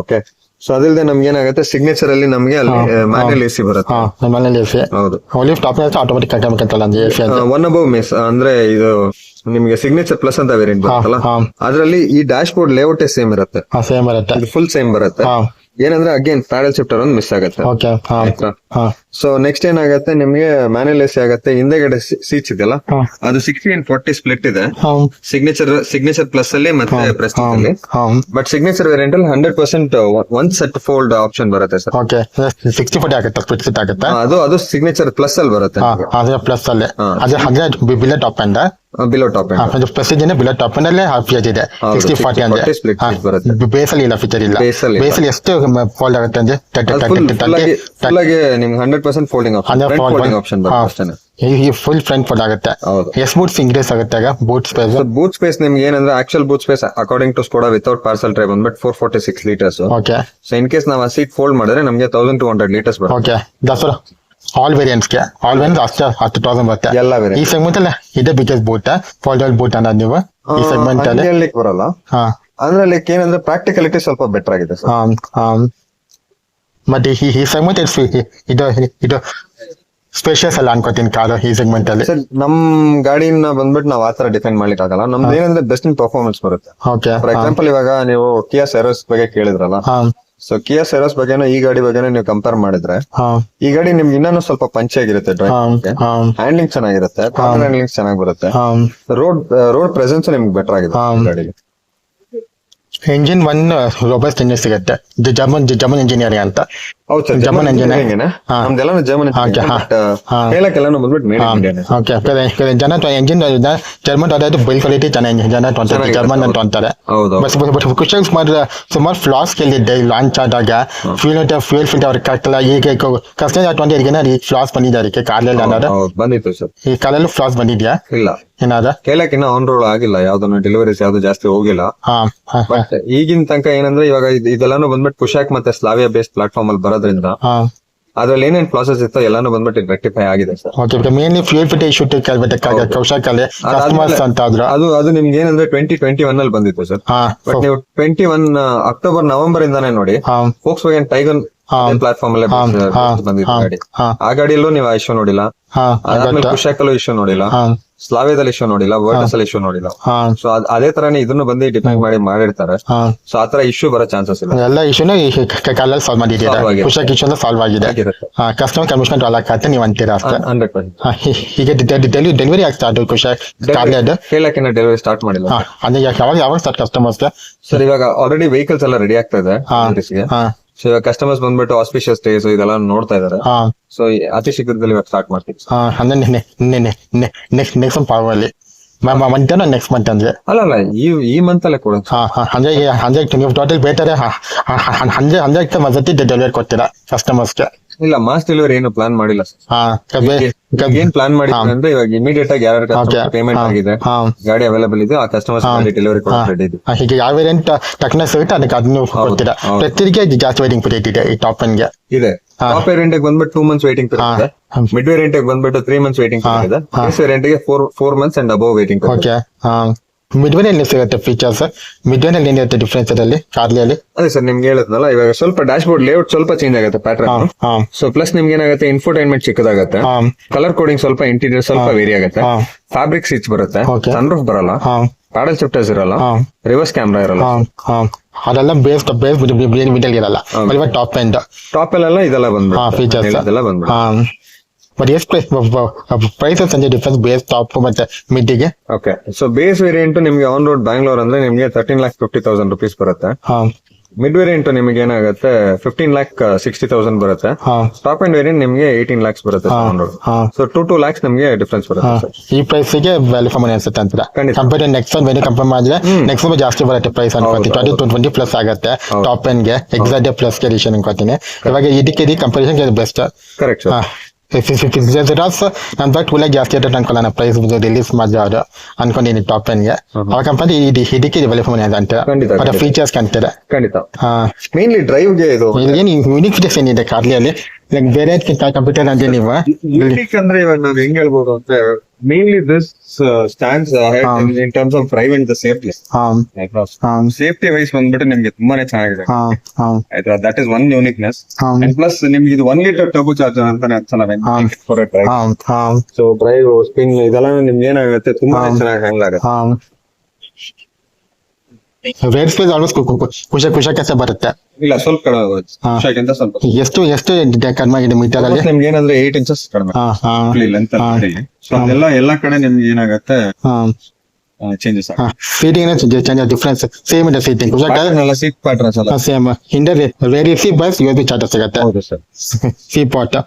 ಓಕೆ. ಸೊ ಅದಿಲ್ಲದೆ ನಮ್ಗೆ ಏನಾಗುತ್ತೆ ಸಿಗ್ನೇಚರ್ ಅಲ್ಲಿ ನಮ್ಗೆ ಅಲ್ಲಿ ಮ್ಯಾನ್ಯಲ್ AC ಬರುತ್ತೆ. ಮ್ಯಾನ್ಯಲ್ AC ಹೌದು. ಓನ್ಲಿ ಟಾಪ್ ಆಟೋಮೆಟಿಕ್ ಅಂತಲ್ಲ AC ಒನ್ ಅಬೌವ್ ಮಿಸ್ ಅಂದ್ರೆ ಇದು ನಿಮ್ಗೆ ಸಿಗ್ನೇಚರ್ ಪ್ಲಸ್ ಅಂತ ವೇರಿಯಂಟ್ ಬರುತ್ತಲ್ಲ, ಅದರಲ್ಲಿ ಈ ಡ್ಯಾಶ್ ಬೋರ್ಡ್ ಲೇಔಟ್ ಸೇಮ್ ಇರುತ್ತೆ. ಸೇಮ್ ಬರುತ್ತೆ, ಫುಲ್ ಸೇಮ್ ಬರುತ್ತೆ. ಏನಂದ್ರೆ ಅಗೇನ್ ಪ್ಯಾಡಲ್ ಶಿಫ್ಟರ್ ಒಂದು ಮಿಸ್ ಆಗುತ್ತೆ. ಸೊ ನೆಕ್ಸ್ಟ್ ಏನಾಗುತ್ತೆ ನಿಮ್ಗೆ ಮ್ಯಾನ್ಯಲ್ AC ಆಗುತ್ತೆ. ಹಿಂದೆಗಡೆ ಸೀಟ್ಸ್ ಇದೆಯಲ್ಲ ಅದು 60/40 ಸ್ಪ್ಲಿಟ್ ಇದೆ. ಸಿಗ್ನೇಚರ್ ಪ್ಲಸ್ ಅಲ್ಲಿ ಮತ್ತೆ ಪ್ರೆಸ್ಟೀಜ್ ಅಲ್ಲಿ. ಬಟ್ ಸಿಗ್ನೇಚರ್ ವೇರಿಯಂಟ್ ಅಲ್ಲಿ 100% ಒನ್ ಸೆಟ್ ಫೋಲ್ಡ್ ಆಪ್ಷನ್ ಬರುತ್ತೆ ಸರ್. 60/40 ಆಗುತ್ತೆ. ಅದು ಸಿಗ್ನೇಚರ್ ಪ್ಲಸ್ ಅಲ್ಲಿ ಬರುತ್ತೆ. ಪ್ಲಸ್ ಅಲ್ಲಿ below top end below top end Prestige below top end ಅಲ್ಲೇ ಹಾಫ್ ಇದೆ 60/40 ಅಂದ್ರೆ. ಬೇಸಲ್ಲಿ ಇಲ್ಲ ಫೀಚರ್ ಇಲ್ಲ. ಬೇಸಲ್ಲಿ ಎಷ್ಟು ಫೋಲ್ಡ್ ಆಗುತ್ತೆ ಅಂದ್ರೆ ನಿಮ್ಗೆ 100% ಫೋಲ್ಡಿಂಗ್ ಆಪ್ಷನ್ ಬರುತ್ತೆ. ಫುಲ್ ಫ್ರಂಟ್ ಫೋಲ್ಡ್ ಆಗುತ್ತೆ. ಎಷ್ಟು ಬೂಟ್ಸ್ ಇನ್ಕ್ರೀಸ್ ಆಗುತ್ತೆ ಆಗ ಬೂಟ್ ಸ್ಪೇಸ್? ಬೂಟ್ ಸ್ಪೇಸ್ ನಿಮ್ಗೆ ಏನಂದ್ರೆ actual boot space according to Skoda without parcel tray ಬಂದ್ಬಿಟ್ಟು 446 litres. Okay. So in case ನಾವು ಆ ಸೀಟ್ ಫೋಲ್ಡ್ ಮಾಡಿದ್ರೆ ನಮಗೆ 1200 ಲೀಟರ್ಸ್ ಬರುತ್ತೆ. ಓಕೆ. ದಸರಾ ಆಲ್ ವೇರಿಯಂಟ್ಸ್ಗೆ ಅಷ್ಟು 1000 ಬರುತ್ತೆ ಎಲ್ಲ ವೇರಿಯಂಟ್. ಈ ಸೆಗ್ಮೆಂಟ್ ಅಲ್ಲಿ ಇದೆ ಬಿಗ್ಗೆಸ್ಟ್ ಬೂಟ್ ಫೋಲ್ಡಬಲ್ ಬೂಟ್ ಅನ್ನೋದು ನೀವು ಈ ಸೆಗ್ಮೆಂಟ್ ಅಲ್ಲಿ ಹೇಳಲಿಕ್ಕೆ ಬರಲ್ಲ. ಅಂದ್ರೆ ಲೈಕ್ ಏನಂದ್ರೆ ಪ್ರಾಕ್ಟಿಕಲಿಟಿ ಸ್ವಲ್ಪ ಬೆಟರ್ ಆಗಿದೆ ಸರ್. ಮತ್ತೆ ಈ ಸೆಗ್ಮೆಂಟ್ ಇದು ಸ್ಪೇಷಿಯಸ್ ಅಲ್ಲ ಅನ್ಕೋತೀನಿ ಕಾರು ಈ ಸೆಗ್ಮೆಂಟ್ ಅಲ್ಲಿ. ನಮ್ ಗಾಡಿನ ಬಂದ್ಬಿಟ್ಟು ನಾವ್ ಆತರ ಡಿಫೈನ್ ಮಾಡ್ಲಿಕ್ಕೆ ಆಗಲ್ಲ. ನಮ್ದು ಏನಂದ್ರೆ ಬೆಸ್ಟ್ ಇನ್ ಪರ್ಫಾರ್ಮೆನ್ಸ್ ಬರುತ್ತೆ. ಫಾರ್ ಎಕ್ಸಾಂಪಲ್ ಇವಾಗ ನೀವು ಕಿಯಾ ಸೆರೋಸ್ ಬಗ್ಗೆ ಕೇಳಿದ್ರಲ್ಲ, ಸೊ ಕಿಯಾ ಸೆರೋಸ್ ಬಗ್ಗೆನೂ ಈ ಗಾಡಿ ಬಗ್ಗೆನೂ ನೀವು ಕಂಪೇರ್ ಮಾಡಿದ್ರೆ ಹಾ ಈ ಗಾಡಿ ನಿಮ್ಗೆ ಇನ್ನೂ ಸ್ವಲ್ಪ ಪಂಚ್ ಆಗಿರುತ್ತೆ ಡ್ರೈವಿಂಗ್ ಹಾ ಹ್ಯಾಂಡ್ಲಿಂಗ್ ಚೆನ್ನಾಗಿರುತ್ತೆ ಕಾರ್ನರ್ ಹ್ಯಾಂಡ್ಲಿಂಗ್ ಚೆನ್ನಾಗಿ ಬರುತ್ತೆ ಹಾ ರೋಡ್ ಪ್ರೆಸೆನ್ಸ್ ನಿಮ್ಗೆ ಬೆಟರ್ ಆಗಿದೆ ಈ ಗಾಡಿಗೆ ಎಂಜಿನ್ ಒನ್ ರೋಬಸ್ಟ್ ಇಂಜಿನ್ ಸಿಗುತ್ತೆ ಜರ್ಮನ್ ಇಂಜಿನಿಯರಿಂಗ್ ಅಂತ ಹೌದು ಸರ್ ಜರ್ಮನ್ ಜರ್ಮನ್ engineering. ಹಾ. ನಮ್ದೆಲ್ಲ ಜರ್ಮನ್ ಹೇಳಕ್ಕೆಲ್ಲ ಬಂದ್ಬಿಟ್ಟು ಮೇಡ್ ಇಂಡಿಯನ್ ಓಕೆ ಜನ ಎಂಜಿನ್ ಜರ್ಮನ್ ಅದಾಯ್ತು ಬಿಲ್ ಕ್ವಾಲಿಟಿ ಚೆನ್ನಾಗಿ ಜನ ತೊಂತಾರೆ ಜರ್ಮನ್ ಅಂತ ಅಂತಾರೆ ಹೌದು ಬಟ್ ಕುಶಲ್ ಸುಮಾರು ಫ್ಲಾಸ್ ಕೇಳಿದ್ದೆ ಲಾಂಚ್ ಆದಾಗ ಫ್ಯೂಲ್ ಫಿಲ್ಟರ್ ಅವ್ರಿಗೆ ಕಟ್ಟಲ್ಲ ಈಗ ಕಸ್ಟಮರ್ ತೊಂದರೆ ಈ ಫ್ಲಾಸ್ ಬಂದಿದೆ ಅದಕ್ಕೆ ಕಾಲಲ್ಲಿ ಅನ್ನೋದು ಹೌದು ಬಂದಿತ್ತು ಸರ್ ಈ ಕಾಲಲ್ಲೂ ಫ್ಲಾಸ್ ಬಂದಿದ್ಯಾ ಇಲ್ಲ ಏನಾದ ಕೇಳಕ್ ಇನ್ನ ಆನ್ ರೋಡ್ ಆಗಿಲ್ಲ ಯಾವ್ದನ್ನ ಡೆಲಿವರೀಸ್ ಯಾವ್ದು ಜಾಸ್ತಿ ಹೋಗಿಲ್ಲ ಹಾ ಬಟ್ ಈಗಿನ ತನಕ ಏನಂದ್ರೆ ಇವಾಗ ಇದೆಲ್ಲಾನು ಬಂದ್ಬಿಟ್ಟು ಪುಷಾಕ್ ಮತ್ತೆ ಸ್ಲಾವಿಯಾ ಬೇಸ್ಡ್ ಪ್ಲಾಟ್ಫಾರ್ಮ್ ಅಲ್ಲಿ ಬರೋದ್ರಿಂದ ಹಾ ಅದ್ರಲ್ಲಿ ಏನೇನ್ ಪ್ರಾಸೆಸ್ ಇತ್ತು ಎಲ್ಲಾನು ಬಂದ್ಬಿಟ್ಟು ರೆಕ್ಟಿಫೈ ಆಗಿದೆ sir okay mainly fuel filter issue ಕೇಳ್ಬಿಟ್ಟೆ ಕೌಶಾಕಲ್ಲಿ ಕಸ್ಟಮರ್ಸ್ ಅಂತ ಆದ್ರು ಅದು ನಿಮ್ಗೆ ಏನಂದ್ರೆ 2021 ಅಲ್ಲಿ ಬಂದಿತ್ತು ಸರ್ ಹಾ ಬಟ್ ನೀವು 21 ಅಕ್ಟೋಬರ್ ನವೆಂಬರ್ ಇಂದಾನೇ ನೋಡಿ ಹಾ ಫೋಕ್ಸ್ ವ್ಯಾಗನ್ ಟೈಗನ್ ಪ್ಲಾಟ್ಫಾರ್ಮ್ ಅಲ್ಲೇ ಬಂದಿತ್ತು ಗಾಡಿ ಹಾ ಆ ಗಾಡಿಯಲ್ಲೂ ನೀವು ಇಶ್ಯೂ ನೋಡಿಲ್ಲ ಹಾ ಅದಾದ್ಮೇಲೆ ಪುಷಾಕಲ್ಲೂ ಇಶ್ಯೂ ನೋಡಿಲ್ಲ ಹಾ ಸ್ಲಾವಿಯಾದಲ್ಲಿ ಇಶ್ಯೂ ನೋಡಿಲ್ಲ ವರ್ಟಸ್ ಅಲ್ಲಿ ಇಶ್ಯೂ ನೋಡಿಲ್ಲ ಹಾ ಸೊ ಅದೇ ತರಾನೇ ಇದನ್ನು ಬಂದು ಡಿಪೆಂಡ್ ಮಾಡಿರ್ತಾರೆ ಹಾ ಸೊ ಆತರ ಇಶ್ಯೂ ಬರೋ ಚಾನ್ಸಸ್ ಇಲ್ಲ ಎಲ್ಲ ಇಶ್ಯೂನು ಈ ಕಾಲಲ್ಲಿ ಸಾಲ್ವ್ ಮಾಡಿದ್ದೀರಾ Solve ಆಗಿದೆ. ಕುಶಕ್ ಇಶ್ಯೂ ಸಾಲ್ವ್ ಆಗಿದೆ ಆಗಿರುತ್ತೆ ಕಸ್ಟಮರ್ ಕಮಿಷನ್ ಅಲ್ಲಕ್ಕೆ ನೀವು ಅಂತೀರಾ ಅಷ್ಟೇ 100%. ಈಗ ಡೆಲಿವರಿ ಆಗ್ತಾ ಅದು ಕುಶಕ್ ಕಾರ್ಲೆದು ಹೇಳಕ್ಕೆ ಡೆಲಿವರಿ ಸ್ಟಾರ್ಟ್ ಮಾಡಿಲ್ಲ ಅಂದ್ರೆ ಯಾವಾಗ ಸ್ಟಾರ್ಟ್ ಕಸ್ಟಮರ್ಸ್ಗೆ ಸರ್ ಇವಾಗ ಆಲ್ರೆಡಿ ವೆಹಿಕಲ್ಸ್ ಎಲ್ಲ ರೆಡಿ ಆಗ್ತಾ ಇದೆ ಹಾ deliveries ಗೆ. ಹಾ ಸೊ ಇವಾಗ ಕಸ್ಟಮರ್ಸ್ ಬಂದ್ಬಿಟ್ಟು ಆಸ್ಪಿಷಿಯಸ್ ಡೇಸ್ ಇದೆಲ್ಲ ನೋಡ್ತಾ ಇದಾರೆ ಹಾ ಸೊ ಅತಿ ಶೀಘ್ರದಲ್ಲಿ ಇವಾಗ ಸ್ಟಾರ್ಟ್ ಮಾಡ್ತೀವಿ ಹಾ ಅಂದ್ರೆ ನೆಕ್ಸ್ಟ್ ಪಾವಲ್ಲಿ ಮಂತ್ ನೆಕ್ಸ್ಟ್ ಮಂತ್ ಅಂದ್ರೆ ಅಲ್ಲ ಈ ಮಂತ್ ಅಲ್ಲೇ ಕೊಡ ಅಂದ್ರೆ ನೀವು ಟೋಟಲ್ ಬೇತಾರೆ 100 ಮಸತಿ ಡೆಲಿವರಿ ಕೊಡ್ತೀರಾ ಕಸ್ಟಮರ್ಸ್ಗೆ ಇಲ್ಲ ಮಾಸ್ ಡೆಲಿವರಿ ಏನು ಪ್ಲಾನ್ ಮಾಡಿಲ್ಲ ಸರ್ ಹಾ ಏನ್ ಪ್ಲಾನ್ ಮಾಡಿದ್ರೆ ಅಂದ್ರೆ ಇವಾಗ ಇಮಿಡಿಯೇಟ್ ಆಗಿ ಯಾರು ಪೇಮೆಂಟ್ ಆಗಿದೆ ಹಾ ಗಾಡಿ ಅವೈಲೇಬಲ್ ಇದೆ ಆ ಕಸ್ಟಮರ್ಸ್ ಡೆಲಿವರಿ ಕೊಡೋಕೆ ರೆಡಿ ಇದೆ ಹೀಗೆ ಯಾವ ವೇರಿಯಂಟ್ ಟಕ್ನ ಸಿಗುತ್ತೆ ಅದಕ್ಕೆ ಅದನ್ನು ಕೊಡ್ತೀರಾ ಪ್ರತಿಗೆ ಜಾಸ್ತಿ ವೇಟಿಂಗ್ ಪೀರಿಯಡ್ ಇದೆ ಈ ಟಾಪ್ ಗೆ ಇದೆ ಟಾಪ್ ವೇರಿಯಂಟ್ ಬಂದ್ಬಿಟ್ಟು 2 ಮಂತ್ಸ್ ವೇಟಿಂಗ್ ಪೀರಿಯಡ್ ಇದೆ ಮಿಡ್ ವೇರಿಯಂಟ್ ಬಂದ್ಬಿಟ್ಟು 3 ಮಂತ್ಸ್ ವೇಟಿಂಗ್ ಪೀರಿಯಡ್ ಇದೆ ಬೇಸ್ ವೇರಿಯಂಟ್ ಗೆ 4 months and above waiting okay ಮಿಡ್ವೇನ್ ಎಲ್ಲಿ ಸಿಗುತ್ತೆ ಫೀಚರ್ಸ್ ಮಿಡ್ವೇನ್ ಅಲ್ಲಿ ಏನಿರುತ್ತೆ ಡಿಫ್ರೆನ್ಸ್ ಅದರಲ್ಲಿ ಕಾರ್ಲಿಯಲ್ಲಿ ಅದೇ ಸರ್ ನಿಮ್ಗೆ ಹೇಳಿದ್ನಲ್ಲ ಇವಾಗ ಸ್ವಲ್ಪ ಡ್ಯಾಶ್ ಬೋರ್ಡ್ ಲೇಔಟ್ ಸ್ವಲ್ಪ ಚೇಂಜ್ ಆಗುತ್ತೆ ಪ್ಯಾಟರ್ನ್ ಸೊ ಪ್ಲಸ್ ನಿಮ್ಗೆ ಏನಾಗುತ್ತೆ ಇನ್ಫೋಟೈನ್ಮೆಂಟ್ ಚಿಕ್ಕದಾಗುತ್ತೆ ಕಲರ್ ಕೋಡಿಂಗ್ ಸ್ವಲ್ಪ ಇಂಟೀರಿಯರ್ ಸ್ವಲ್ಪ ವೇರಿ ಆಗುತ್ತೆ ಫ್ಯಾಬ್ರಿಕ್ ಸೀಟ್ಸ್ ಬರುತ್ತೆ ಸನ್ರೂಫ್ ಬರಲ್ಲ ಪ್ಯಾಡಲ್ ಶಿಫ್ಟರ್ಸ್ ಇರಲ್ಲ ರಿವರ್ಸ್ ಕ್ಯಾಮ್ರಾ ಇರಲ್ಲ ಅದೆಲ್ಲ ಬೇಸ್ ಮಿಡಲ್ ಇರಲ್ಲ ಟಾಪ್ ಎಂಡ್ ಟಾಪ್ ಅಲ್ಲೆಲ್ಲ ಇದೆಲ್ಲ ಬಂದ್ಬಿಟ್ಟು ಫೀಚರ್ಸ್ ಇದೆಲ್ಲ ಬಂದ್ಬಿಟ್ಟು ಬಟ್ ಎಷ್ಟು ಪ್ರೈಸಸ್ ಅಂದ್ರೆ ಡಿಫ್ರೆನ್ಸ್ ಬೇಸ್ ಟಾಪ್ ಮತ್ತೆ ಮಿಡ್ಡಿಗೆ ಓಕೆ ಸೊ ಬೇಸ್ ವೇರಿಯಂಟ್ ನಿಮ್ಗೆ ಆನ್ ರೋಡ್ ಬ್ಯಾಂಗ್ಳೂರ್ ಅಂದ್ರೆ ನಿಮ್ಗೆ 13,50,000 rupees ಬರುತ್ತೆ ಮಿಡ್ ವೇರಿಯಂಟ್ ನಿಮ್ಗೆ ಏನಾಗುತ್ತೆ 15,60,000 ಬರುತ್ತೆ ಟಾಪ್ ಅಂಡ್ ವೇರಿಯಂಟ್ ನಿಮ್ಗೆ 18 lakhs ಬರುತ್ತೆ ಆನ್ ರೋಡ್ ಸೊ 2 lakhs ನಿಮ್ಗೆ ಡಿಫ್ರೆನ್ಸ್ ಬರುತ್ತೆ ಈ ಪ್ರೈಸ್ ಗೆ ವ್ಯಾಲ್ಯೂ ಫಾರ್ ಮನಿ ಅನ್ಸುತ್ತೆ ಅಂತ compare next one very compare ಮಾಡಿದ್ರೆ ನೆಕ್ಸ್ಟ್ ಜಾಸ್ತಿ ಬರುತ್ತೆ ಪ್ರೈಸ್ ಅನ್ಕೋತೀನಿ 20 ಪ್ಲಸ್ ಆಗುತ್ತೆ ಟಾಪ್ ಎಂಡ್ ಗೆ ಎಕ್ಸಾಕ್ಟ್ ಪ್ಲಸ್ ಎಡಿಷನ್ ಅನ್ಕೋತೀನಿ ಇವಾಗ ಇದಕ್ಕೆ ಕಂಪಾರಿಸನ್ ಬೆಸ್ಟ್ ಕರೆಕ್ಟ್ ಟೂಲ ಜಾಸ್ತಿ ಆಯ್ತು ಅನ್ಕೊಳ್ಳೋಣ ಪ್ರೈಸ್ ರಿಲೀಸ್ ಮಾಡಿದ್ರು ಅನ್ಕೊಂಡಿನಿ ಟಾಪ್ ಟೆನ್ ಗೆ ಆ ಕಂಪನಿ ಇದಕ್ಕೆ ಡೆವಲಪ್ ಮಾಡಿ ಅಂತ ಫೀಚರ್ಸ್ ಕಂತಾರೆ ಖಂಡಿತ ಮೇನ್ಲಿ ಡ್ರೈವ್ ಗೆ ಇದು ಏನ್ ಯೂನಿಕ್ ಫೀಚರ್ಸ್ ಏನಿದೆ ಕಾರ್ಲಿಯಲ್ಲಿ ಲೈಕ್ ಬೇರೆ ಕಂಪ್ಯೂಟರ್ ಅಂದ್ರೆ ನೀವು ಯೂನಿಕ್ ಅಂದ್ರೆ ಇವಾಗ ನಾವು ಹೆಂಗ್ ಹೇಳ್ಬೋದು ಅಂದ್ರೆ mainly this stands in terms of drive and the safety safety wise ಬಂದ್ಬಿಟ್ಟು ನಿಮ್ಗೆ ತುಂಬಾನೇ ಚೆನ್ನಾಗಿದೆ ಆಯ್ತಾ that is one uniqueness and plus ನಿಮ್ಗೆ ಇದು 1 ಲೀಟರ್ ಟರ್ಬೋ ಚಾರ್ಜರ್ ಅಂತಾನೆ ಸೊ ಡ್ರೈವ್ ಸ್ಪಿನ್ ಇದೆಲ್ಲ ನಿಮ್ಗೆ ಏನಾಗುತ್ತೆ ತುಂಬಾ ಚೆನ್ನಾಗಿ ಹ್ಯಾಂಗ್ ಆಗುತ್ತೆ ರೇಟ್ ಸ್ಪೇಸ್ ಆಲ್ಮೋಸ್ಟ್ ಖುಷಿ ಬರುತ್ತೆ ಇಲ್ಲ ಸ್ವಲ್ಪ ಕಡಿಮೆ ಸ್ವಲ್ಪ ಎಷ್ಟು ಕಡಿಮೆ ಆಗಿದೆ ಮೀಟರ್ ಅಲ್ಲಿ ನಿಮ್ಗೆ ಏನಂದ್ರೆ 8 ಇಂಚಸ್ ಕಡಿಮೆ ಲೆಂತ್ ಸೊ ಅದೆಲ್ಲ ಎಲ್ಲಾ ಕಡೆ ನಿಮ್ಗೆ ಏನಾಗುತ್ತೆ changes seating change difference same ಇದೆ ಸೀಟಿಂಗ್ ಸೀಟ್ ಪ್ಯಾಟರ್ನ್ಸ್ ಎಲ್ಲ ಸೇಮ್ ಹಿಂದೆ ವೇರಿ ಸಿ ಬಸ್ ಯೂಬಿ ಚಾರ್ಜರ್ ಸಿಗುತ್ತೆ ಹೌದು sir C port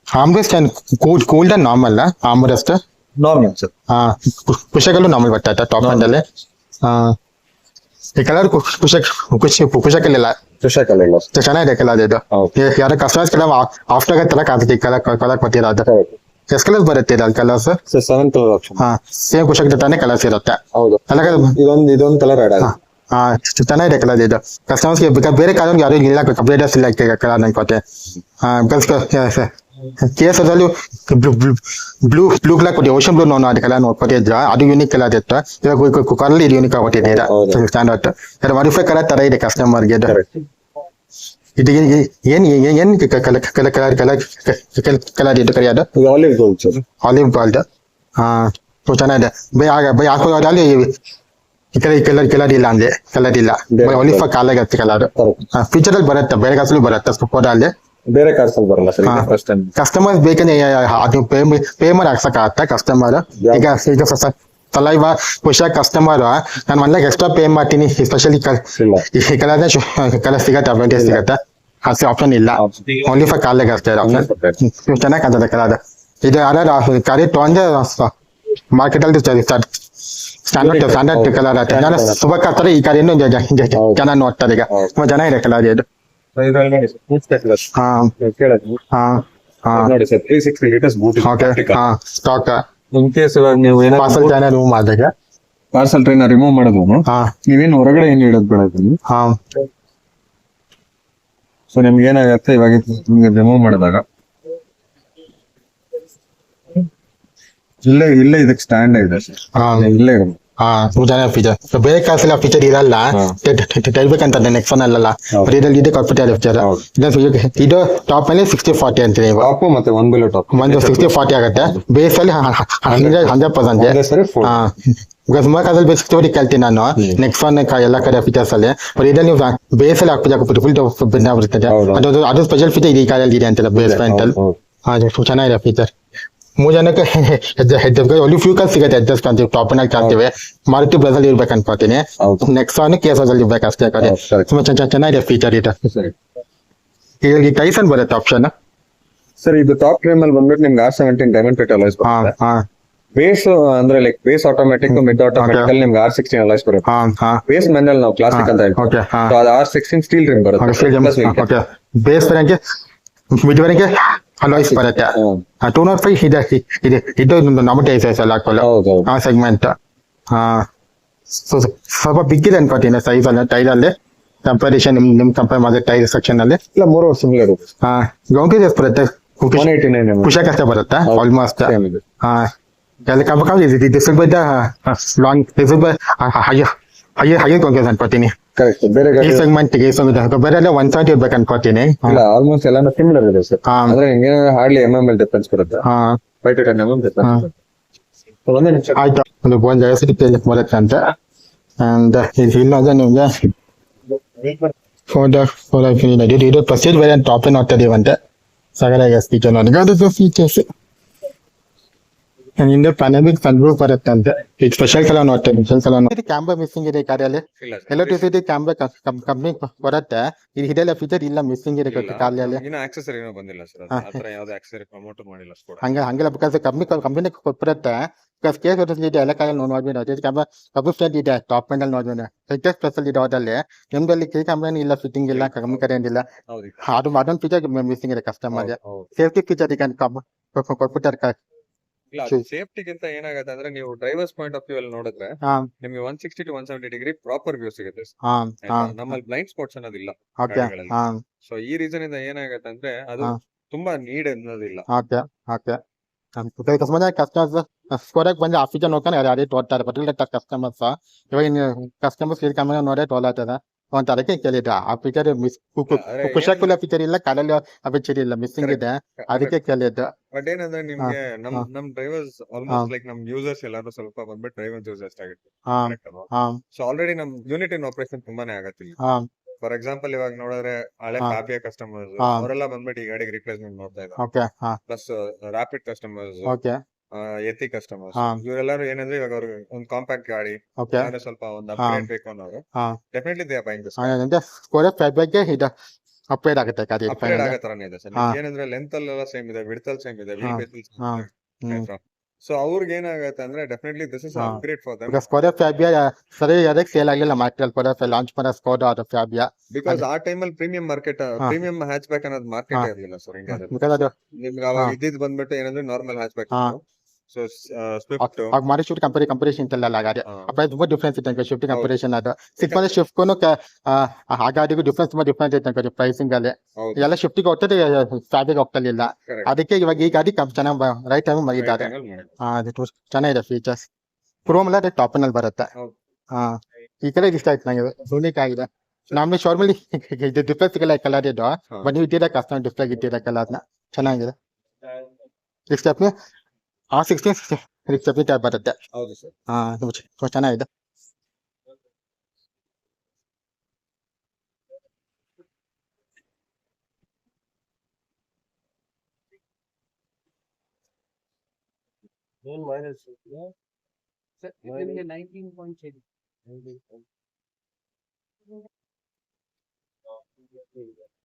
armrest cooled normal armrest normal sir ಕುಶಕಲ್ಲೂ ನಾರ್ಮಲ್ ಬರ್ತಾ ಟಾಪ್ ಎಂಡ್ ಅಲ್ಲಿ ಈ ಕಲರ್ ಕುಶಕಲ್ಲಿಲ್ಲ ಚೆನ್ನಾಗಿದೆ ಕಲರ್ ಇದು ಯಾರ ಕಸ್ಟಮರ್ಸ್ ಕಲರ್ ಆಫ್ಟರ್ ತರ ಕಾಣ್ತದೆ ಈ ಕಲರ್ ಕೊಟ್ಟಿರೋದು ಎಷ್ಟು ಕಲರ್ಸ್ ಬರುತ್ತೆ ಇದು ಕಲರ್ಸ್ 7 ಕಲರ್ ಆಪ್ಷನ್ ಸೇಮ್ ಕುಶಕ್ ತಾನೇ ಕಲರ್ಸ್ ಇರುತ್ತೆ ಹೌದು ಇದೊಂದು ಕಲರ್ ಚೆನ್ನಾಗಿದೆ ಕಲರ್ ಇದು ಕಸ್ಟಮರ್ಸ್ಗೆ ಬೇರೆ ಕಲರ್ ಯಾರು ಇಲ್ಲ ಕಂಪ್ಲೀಟರ್ಸ್ ಇಲ್ಲ ಕಲರ್ ಅನ್ಕೋತೆ ಕೇಸ್ ಅದಲ್ಲೂ ಬ್ಲೂ ಕಲರ್ ಕೊಟ್ಟಿ ಓಷನ್ ಬ್ಲೂ ನೋವು ಅದು ಕಲರ್ ಕೊಟ್ಟಿದ್ರ ಅದು ಯೂನಿಕ್ ಕಲರ್ ಇತ್ತು ಇವಾಗ ಕಲರ್ ಇದು ಯೂನಿಕ್ ಕೊಟ್ಟಿದ್ದೀರಾ ಸ್ಟ್ಯಾಂಡರ್ಡ್ ಮಾಡಿಫೈ ಕಲರ್ ತರ ಇದೆ ಕಸ್ಟಮರ್ಗೆ ಇದು ಏನ್ ಕಲರ್ ಇದು ಕರೆಯೋದು ಆಲಿವ್ ಗೋಲ್ಡ್ ಹಾ ಚೆನ್ನಾಗಿದೆ ಹಾಕೋದ್ರಲ್ಲಿ ಈ ಕಲರ್ ಇಲ್ಲ ಅಂದ್ರೆ ಕಲರ್ ಇಲ್ಲ ಓನ್ಲಿ ಫಾರ್ ಕಾಲಾಗ ಕಲರ್ ಫೀಚರ್ ಅಲ್ಲಿ ಬರುತ್ತೆ ಬೇರೆ ಕಾಸಲ್ಲಿ ಬರುತ್ತೆ ಸ್ಕೋಡಾ ಅಲ್ಲಿ ಬೇರೆ ಕಾರ್ಸ್ ಅಲ್ಲಿ ಬರಲ್ಲ ಸರ್ ಇದೆ ಫಸ್ಟ್ ಟೈಮ್ ಕಸ್ಟಮರ್ಸ್ ಬೇಕಂದ್ರೆ ಅದು ಪೇ ಮಾಡಿ ಹಾಕ್ಸಕ್ಕಾಗತ್ತೆ ಕಸ್ಟಮರ್ ಈಗ ಸಲ ಇವಾಗ ಖುಷಿಯಾಗಿ ಕಸ್ಟಮರ್ ನಾನು ಮನೆಗೆ ಎಕ್ಸ್ಟ್ರಾ ಪೇ ಮಾಡ್ತೀನಿ ಎಸ್ಪೆಷಲಿ ಈ ಕಲರ್ ಸಿಗತ್ತೆ ಅಡ್ವಾಂಟೇಜ್ ಸಿಗತ್ತೆ ಅಷ್ಟೇ ಆಪ್ಷನ್ ಇಲ್ಲ ಓನ್ಲಿ ಫಾರ್ ಕಾಲಾಗ ಅಷ್ಟೇ ಆಪ್ಷನ್ ಚೆನ್ನಾಗಿ ಕಾಣ್ತದೆ ಕಲರ್ ಇದು ಯಾರು ಗಾಡಿ ತೊಗೊಂಡ್ರೆ ಮಾರ್ಕೆಟ್ ಅಲ್ಲಿ ಸ್ಟ್ಯಾಂಡರ್ಡ್ ಕಲರ್ ಆಗುತ್ತೆ ಜನ ಶುಭ ಕರ್ತಾರೆ ಈ ಕಾರಿಯನ್ನು ಜನ ನೋಡ್ತಾರೆ ಈಗ ತುಂಬಾ ಜನ ಇದೆ ಕಲರ್ ಇದು ಹಾ ಹಾ ಹಾ ನೋಡಿ ಸರ್ 360 ಲೀಟರ್ಸ್ ಬೂಟ್ ಓಕೆ ಹಾ ಸ್ಟಾಕ್ ಇನ್ ಕೇಸ್ ಇವಾಗ ನೀವು ಏನಾದ್ರು ಪಾರ್ಸಲ್ ಟ್ರೈನರ್ ರೂಮ್ ಆದಾಗ ಪಾರ್ಸಲ್ ಟ್ರೈನ್ ರಿಮೂವ್ ಮಾಡೋದು ಹಾ ನೀವೇನು ಹೊರಗಡೆ ಏನು ಇಡೋದು ಬೇಡ ಹಾ ಸೊ ನಿಮ್ಗೆ ಏನಾಗತ್ತೆ ಇವಾಗ ನಿಮ್ಗೆ ರಿಮೂವ್ ಮಾಡಿದಾಗ ಇಲ್ಲೇ ಇದಕ್ಕೆ ಸ್ಟ್ಯಾಂಡ್ ಇದೆ ಸರ್ ಹಾ ಇಲ್ಲೇ ಇರೋದು ಹಾ ಜನ ಫೀಚರ್ ಬೇರೆ ಕಾಸೆಲ್ಲ ಫೀಚರ್ ಇರಲ್ಲ ತೆಗಿಬೇಕಂತ ನೆಕ್ಸ್ಟ್ ಅಲ್ಲಲ್ಲ ಇದ್ರಲ್ಲಿ ಇದೆ ಕಾರ್ಪೊರೇಟ್ ಫೀಚರ್ ಇದು ಟಾಪ್ ಅಲ್ಲಿ 60-40 ಅಂತ ನೀವು ಟಾಪ್ ಮತ್ತೆ ಒನ್ ಬಿಲೋ ಟಾಪ್ ಒಂದು 60-40 ಆಗುತ್ತೆ ಬೇಸ್ ಅಲ್ಲಿ 100% ಹಾ ಈಗ ಸುಮಾರು ಕಾಲದಲ್ಲಿ ಬೇಸ್ 60 ಕೇಳ್ತೀನಿ ನಾನು ನೆಕ್ಸ್ಟ್ ಒನ್ ಎಲ್ಲ ಕಡೆ ಫೀಚರ್ಸ್ ಅಲ್ಲಿ ಇದ್ರಲ್ಲಿ ನೀವು ಬೇಸ್ ಅಲ್ಲಿ ಹಾಕ್ಬಿಟ್ಟು ಫುಲ್ ಬರ್ತದೆ ಅದು ಸ್ಪೆಷಲ್ ಫೀಚರ್ ಈ ಕಾಲಲ್ಲಿ ಇದೆ ಅಂತ ಬೇಸ್ ಪ್ಯಾಂಟ್ ಅಲ್ಲಿ ಅದು ಚೆನ್ನಾಗಿದೆ ಫೀಚರ್ 3 ಜನಕ್ಕೆ ಒಂದು ಫ್ಯೂ ಕಾಲ್ ಸಿಗುತ್ತೆ ಅಡ್ಜಸ್ಟ್ ಅಂತ ಟಾಪ್ ನಲ್ಲಿ ಕಾಣ್ತೀವಿ ಮಾರುತಿ ಬ್ರದರ್ ಇರ್ಬೇಕು ಅನ್ಕೋತೀನಿ ನೆಕ್ಸ್ಟ್ ಒನ್ ಕೇಸ್ ಅಲ್ಲಿ ಇರ್ಬೇಕು ಅಷ್ಟೇ ಕಡೆ ತುಂಬಾ ಚೆನ್ನಾಗಿದೆ ಫೀಚರ್ ಇದೆ ಈ ಟೈಸನ್ ಬರುತ್ತೆ ಆಪ್ಷನ್ ಸರ್ ಇದು ಟಾಪ್ ಟ್ರಿಮ್ ಅಲ್ಲಿ ಬಂದ್ಬಿಟ್ಟು ನಿಮ್ಗೆ R17 ಡೈಮಂಡ್ ಪೇಟ್ ಅಲೈಸ್ ಬರುತ್ತೆ ಬೇಸ್ ಅಂದ್ರೆ like base automatic mid automatic ಅಲ್ಲಿ ನಿಮ್ಗೆ R16 ಅಲೈಸ್ ಬರುತ್ತೆ ಬೇಸ್ ಮ್ಯಾನುವಲ್ ನಾವು ಕ್ಲಾಸಿಕ್ ಅಂತ ಹೇಳ್ತೀವಿ ಅದು R16 ಸ್ಟೀಲ್ ರಿಮ್ ಬರುತ್ತೆ ಬೇಸ್ ಬರಂಗೆ ಮಿಡ್ ವರೆಗೆ ಅಲಾಯ್ಸ್ ಬರುತ್ತೆ 205 ಇದೆ ಇದು ನಮ್ಮ ಟೈಸಸ್ ಎಲ್ಲ ಹಾಕೊಳ್ಳೋ ಆ ಸೆಗ್ಮೆಂಟ್ ಸ್ವಲ್ಪ ಬಿಗ್ ಇದೆ ಅನ್ಕೋತೀನಿ ಸೈಜ್ ಅಲ್ಲಿ ಟೈರ್ ಅಲ್ಲಿ ಕಂಪಾರಿಸನ್ ನಿಮ್ ಕಂಪೇರ್ ಮಾಡಿದ್ರೆ ಟೈರ್ ಸೆಕ್ಷನ್ ಅಲ್ಲಿ ಇಲ್ಲ 3 ಸಿಮಿಲರ್ ಗ್ರೌಂಡ್ ಕ್ಲಿಯರೆನ್ಸ್ ಬರುತ್ತೆ 189 ಖುಷಿಯಾಗಿ ಅಷ್ಟೇ ಬರುತ್ತೆ ಆಲ್ಮೋಸ್ಟ್ ಲಾಂಗ್ ಹೈಯರ್ ಕಾಂಗ್ರೆಸ್ ಅನ್ಕೋತೀನಿ ಕರೆಕ್ಟ್ ಬೇರೆ ಈ ಸೆಗ್ಮೆಂಟ್ ಬೇರೆ 170 ಇರ್ಬೇಕು ಅನ್ಕೋತೀನಿ ಇಲ್ಲ ಆಲ್ಮೋಸ್ಟ್ ಎಲ್ಲಾನು ಸಿಮಿಲರ್ ಇದೆ ಸರ್ ಅಂದ್ರೆ ನಿಮ್ಗೆ ಹಾರ್ಡ್ಲಿ MML ಡಿಫರೆನ್ಸ್ ಬರುತ್ತೆ 5 to 10 mm ಡಿಫರೆನ್ಸ್ ಒಂದೇ ನಿಮಿಷ ಆಯ್ತು ಒಂದು ಬೋನ್ ಜಾಸ್ತಿ ಬರುತ್ತೆ ಅಂತ ಅಂಡ್ ಇನ್ನೊಂದು ನಿಮ್ಗೆ ಇದು ಪ್ರೊಸೀಜ್ ವೇರಿಯಂಟ್ ಟಾಪ್ ನೋಡ್ತಾ ಇದೀವಂತೆ ಸಗಲಾಗಿ ಫೀಚರ್ ನನಗೆ ಅದು ಫೀಚರ್ಸ್ ಹಿಂದೆ ಪ್ಯಾನಮಿಕ್ ಸನ್ರೂಫ್ ಬರುತ್ತೆ ಅಂತೆ ಈಗ ಸ್ಪೆಷಲ್ ಕಲರ್ ನೋಡ್ತೇವೆ ಸ್ಪೆಷಲ್ ಕಲರ್ ನೋಡಿ ಕ್ಯಾಮ್ರಾ ಮಿಸ್ಸಿಂಗ್ ಇದೆ ಕಾರಲ್ಲಿ ಎಲೆಕ್ಟ್ರಿಸಿಟಿ ಕ್ಯಾಮ್ರಾ ಕಂಪ್ನಿ ಬರುತ್ತೆ ಇದು ಇದೆಲ್ಲ ಫೀಚರ್ ಇಲ್ಲ ಮಿಸ್ಸಿಂಗ್ ಇದೆ ಕಾರಲ್ಲಿ ಇನ್ನು ಆಕ್ಸೆಸರಿ ಏನೋ ಬಂದಿಲ್ಲ ಸರ್ ಆತರ ಯಾವ್ದು ಆಕ್ಸೆಸರಿ ಪ್ರಮೋಟ್ ಮಾಡಿಲ್ಲ ಸ್ಕೋಡಾ ಹಂಗೆಲ್ಲ ಬಿಕಾಸ್ ಕಂಪ್ನಿ ಕೊಟ್ಬಿರುತ್ತೆ ಬಿಕಾಸ್ ಕೇಸ್ ಇದೆ ಎಲ್ಲ ಕಾರಲ್ಲಿ ನೋಡ್ಬೋದು ಕ್ಯಾಮ್ರಾ ಕಬ್ ಇದೆ ಟಾಪ್ ಎಂಡ್ ಅಲ್ಲಿ ನೋಡ್ಬೋದು ಹೆಚ್ಚೆಸ್ ಪ್ಲಸ್ ಅಲ್ಲಿ ಇದೆ ಅದಲ್ಲಿ ನಿಮ್ದಲ್ಲಿ ಕೈ ಕ್ಯಾಮ್ರಾನು ಇಲ್ಲ ಫಿಟ್ಟಿಂಗ್ ಇಲ್ಲ ಕಮ್ಮಿ ಕರೆ ಏನಿಲ್ಲ ಅದು ಅದೊಂದು ಫೀಚರ್ ಮಿಸ್ಸಿಂಗ್ ಇದೆ ಕಸ್ಟಮರ್ಗೆ ಸೇಫ್ಟಿ ಫೀಚರ್ ಈಗ ಕೊಟ್ಬಿಟ್ಟಾರೆ ಇಲ್ಲ ಸೇಫ್ಟಿಗಿಂತ ಏನಾಗುತ್ತೆ ಅಂದ್ರೆ ನೀವು ಡ್ರೈವರ್ಸ್ ಪಾಯಿಂಟ್ ಆಫ್ ವ್ಯೂ ಅಲ್ಲಿ ನೋಡಿದ್ರೆ ನಿಮ್ಗೆ 160 to 170 ಡಿಗ್ರಿ ಪ್ರಾಪರ್ ವ್ಯೂ ಸಿಗುತ್ತೆ ನಮ್ಮಲ್ಲಿ ಬ್ಲೈಂಡ್ ಸ್ಪಾಟ್ಸ್ ಅನ್ನೋದಿಲ್ಲ ಸೊ ಈ ರೀಸನ್ ಇಂದ ಏನಾಗುತ್ತೆ ಅಂದ್ರೆ ಅದು ತುಂಬಾ ನೀಡ್ ಅನ್ನೋದಿಲ್ಲ ಕಸ್ಟಮರ್ಸ್ ಸ್ಕೋಡಕ್ ಬಂದ್ರೆ ಆ ಫೀಚರ್ ನೋಡ್ಕೊಂಡು ಯಾರೇ ತೋರ್ತಾರೆ ಪರ್ಟಿಕ್ಯುಲರ್ ಕಸ್ಟಮರ್ಸ್ ಇವಾಗ ಕಸ್ಟಮರ್ಸ್ ಕ್ಯಾಮೆರಾ ನೋಡೇ ತೋಲಾಗ್ತದೆ ಅಂತ ಅದಕ್ಕೆ ಕೇಳಿದ್ದ ಆ ಫೀಚರ್ ಖುಷಿಯಾಗುಲ್ಲ ಫೀಚರ್ ಇಲ್ಲ ಕಾಲಲ್ಲಿ ಆ ಫೀಚರ್ ಇಲ್ಲ ಮಿಸ್ಸಿಂಗ್ ಇದೆ ಅದಕ್ಕೆ ಕೇಳಿದ್ದ ಬಟ್ ಏನಂದ್ರೆ ನಿಮ್ಗೆ ನಮ್ ಡ್ರೈವರ್ಸ್ ಆಲ್ಮೋಸ್ಟ್ ಲೈಕ್ ನಮ್ ಯೂಸರ್ಸ್ ಎಲ್ಲಾರು ಸ್ವಲ್ಪ ಬಂದ್ಬಿಟ್ಟು ಡ್ರೈವರ್ಸ್ ಯೂಸ್ ಅಷ್ಟಾಗುತ್ತೆ ಸೊ ಆಲ್ರೆಡಿ ನಮ್ ಯೂನಿಟ್ ಇನ್ ಆಪರೇಷನ್ ತುಂಬಾನೇ ಆಗತ್ತಿಲ್ಲ ಫಾರ್ ಎಕ್ಸಾಂಪಲ್ ಇವಾಗ ನೋಡಿದ್ರೆ ಹಳೆ ಫ್ಯಾಬಿಯಾ ಕಸ್ಟಮರ್ಸ್ ಅವರೆಲ್ಲ ಬಂದ್ಬಿಟ್ಟು ಈ ಗಾಡಿಗೆ ರಿಪ್ಲೇಸ್ಮೆಂಟ್ ನೋಡ್ತಾ ಇದ್ದಾರೆ ಪ್ಲಸ್ ರ್ಯಾಪಿಡ್ ಕಸ್ಟಮರ್ಸ್ ಎತಿ ಕಸ್ಟಮರ್ಸ್ ಇವರೆಲ್ಲರೂ ಏನಂದ್ರೆ ಇವಾಗ ಅವ್ರಿಗೆ ಒಂದು ಕಾಂಪ್ಯಾಕ್ಟ್ ಗಾಡಿ ಸ್ವಲ್ಪ ಒಂದು ಅಪ್ಗ್ರೇಡ್ ಬೇಕು ಅನ್ನೋರು definitely they are buying this upgrade ಆಗುತ್ತೆ ಅಪ್ಗ್ರೇಡ್ ಆಗೋ ತರನೇ ಇದೆ ಸರ್ ಏನಂದ್ರೆ ಲೆಂತ್ ಅಲ್ಲೆಲ್ಲ ಸೇಮ್ ಇದೆ ವಿಡ್ತ್ ಅಲ್ಲಿ ಸೇಮ್ ಇದೆ ವೀಲ್ ಬೇಸ್ ಸೊ ಅವ್ರಿಗೆ ಏನಾಗುತ್ತೆ ಅಂದ್ರೆ definitely this is upgrade for them Skoda Fabia ಸರಿ ಅದಕ್ಕೆ ಸೇಲ್ ಆಗಿಲ್ಲ ಮಾರ್ಕೆಟ್ ಸ್ಕೋಡಾ ಲಾಂಚ್ ಮಾಡೋ ಸ್ಕೋಡಾ ಅದು ಫ್ಯಾಬಿಯಾ ಬಿಕಾಸ್ ಆ ಟೈಮ್ ಅಲ್ಲಿ ಪ್ರೀಮಿಯಂ ಹ್ಯಾಚ್ ಬ್ಯಾಕ್ ಅನ್ನೋದು ಮಾರ್ಕೆಟ್ ಇರಲಿಲ್ಲ ಸರ್ ಇಂಡಿಯಾದಲ್ಲಿ ನಿಮ್ಗೆ ಅವಾಗ ಇದ್ದಿದ್ದು ಬಂದ್ಬಿಟ್ಟು ಏನಂದ್ರೆ normal hatch back so Swift ಆಗ ಮಾಡಿ ಶಿಫ್ಟ್ ಕಂಪೇರಿಷನ್ ಇಲ್ಲ ಗಾಡಿ ಪ್ರೈಸ್ ತುಂಬಾ ಡಿಫರೆನ್ಸ್ ಇದೆ ಶಿಫ್ಟ್ ಕಂಪೇರಿಷನ್ ಅದು 6 ಮಂತ್ ಶಿಫ್ಟ್ ಆ ಗಾಡಿಗೂ ಡಿಫರೆನ್ಸ್ ತುಂಬಾ ಡಿಫರೆನ್ಸ್ ಐತೆ ಪ್ರೈಸಿಂಗ್ ಅಲ್ಲಿ ಎಲ್ಲ ಶಿಫ್ಟಿಗೆ ಹೋಗ್ತದೆ ಫ್ಯಾಬಿಗೆ ಹೋಗ್ತಲಿಲ್ಲ ಅದಕ್ಕೆ ಇವಾಗ ಈ ಗಾಡಿ ಚೆನ್ನಾಗಿ ರೈಟ್ ಟೈಮ್ ಮಾಡಿದ್ದಾರೆ ಚೆನ್ನಾಗಿದೆ ಫೀಚರ್ಸ್ ಕ್ರೋಮ್ ಎಲ್ಲ ಟಾಪ್ ನಲ್ಲಿ ಬರುತ್ತೆ ಈ ಕಡೆ ಇಷ್ಟ ಆಯ್ತು ನಂಗೆ ಯೂನಿಕ್ ಆಗಿದೆ ನಮ್ಗೆ ಶಾರ್ಮಲ್ಲಿ ಡಿಫ್ರೆನ್ಸ್ ಸಿಗಲ್ಲ ಕಲರ್ ಇದು ಬಟ್ ನೀವು ಇಟ್ಟಿರ ಕಸ್ಟಮರ್ ಡಿಸ್ಪ್ಲೇ ಇಟ್ಟಿರ ಕಲರ್ನ ಚೆನ್ನಾಗಿದೆ ಈ ಸ್ಟೆಪ್ನಿ R16 ಟೈಪ್ ಬರುತ್ತೆ ಹೌದು ಸರ್ ಚೆನ್ನಾಗಿದೆ ಸರ್ ನಿಮಗೆ 19.8